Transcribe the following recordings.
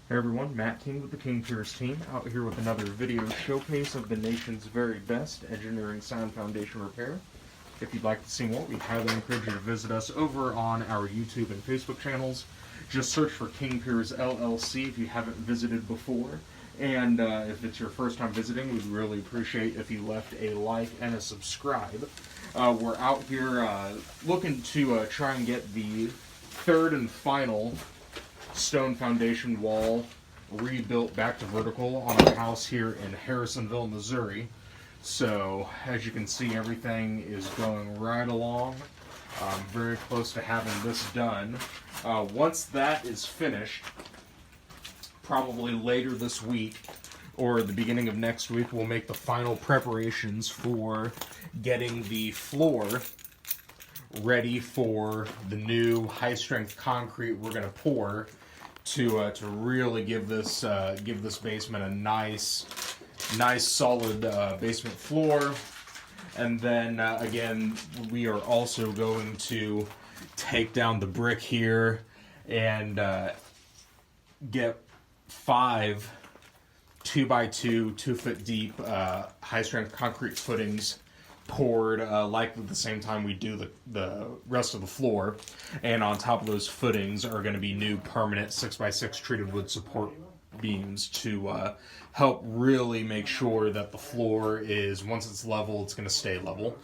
Hey everyone, Matt King with the King Piers team, out here with another video showcase of the nation's very best engineering sound foundation repair. If you'd like to see more, we highly encourage you to visit us over on our YouTube and Facebook channels. Just search for King Piers LLC if you haven't visited before. And if it's your first time visiting, we'd really appreciate if you left a like and a subscribe. We're out here looking to try and get the third and final stone foundation wall rebuilt back to vertical on our house here in Harrisonville, Missouri. So as you can see, everything is going right along. Very close to having this done. Once that is finished, probably later this week or the beginning of next week, we'll make the final preparations for getting the floor ready for the new high-strength concrete we're going to pour to really give this basement a nice solid basement floor. And then again, we are also going to take down the brick here and get 5 2x2 2-foot deep high-strength concrete footings poured likely at the same time we do the rest of the floor. And on top of those footings are going to be new permanent 6x6 treated wood support beams to help really make sure that the floor is, once it's level, it's going to stay level.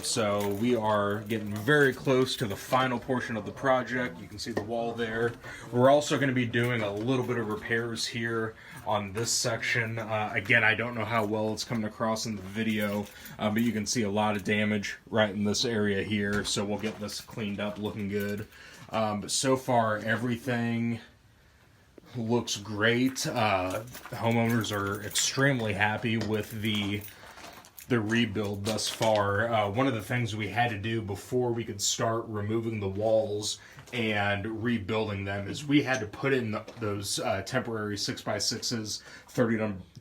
So we are getting very close to the final portion of the project. You can see the wall there. We're also going to be doing a little bit of repairs here on this section. Again, I don't know how well it's coming across in the video, but you can see a lot of damage right in this area here. So we'll get this cleaned up, looking good. But so far, everything looks great. Homeowners are extremely happy with the rebuild thus far. One of the things we had to do before we could start removing the walls and rebuilding them is we had to put in those temporary 6x6s,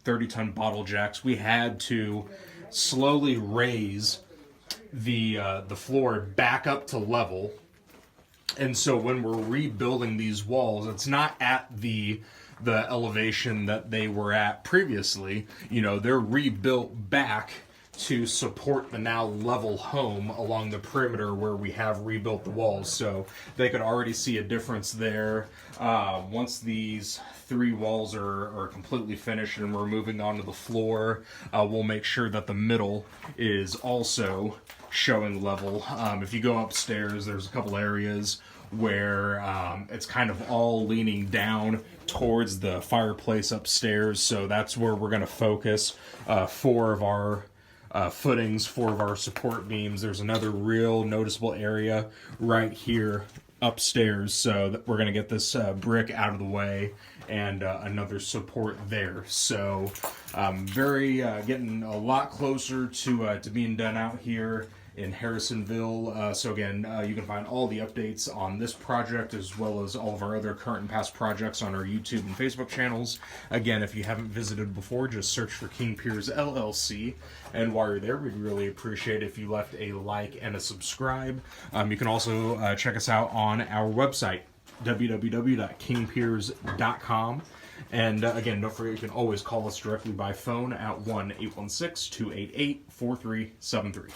30-ton bottle jacks. We had to slowly raise the floor back up to level. And so when we're rebuilding these walls, it's not at the elevation that they were at previously. You know, they're rebuilt back to support the now level home along the perimeter where we have rebuilt the walls. So they could already see a difference there. Once these 3 walls are completely finished and we're moving on to the floor, we'll make sure that the middle is also showing level. If you go upstairs, there's a couple areas where it's kind of all leaning down towards the fireplace upstairs. So that's where we're going to focus 4 of our footings, 4 of our support beams. There's another real noticeable area right here upstairs, so that we're going to get this brick out of the way and another support there. So getting a lot closer to being done out here in Harrisonville. So again, you can find all the updates on this project as well as all of our other current and past projects on our YouTube and Facebook channels. Again, if you haven't visited before, just search for King Piers LLC. And while you're there, we'd really appreciate if you left a like and a subscribe. You can also check us out on our website, www.kingpiers.com. And again, don't forget, you can always call us directly by phone at 1-816-288-4373.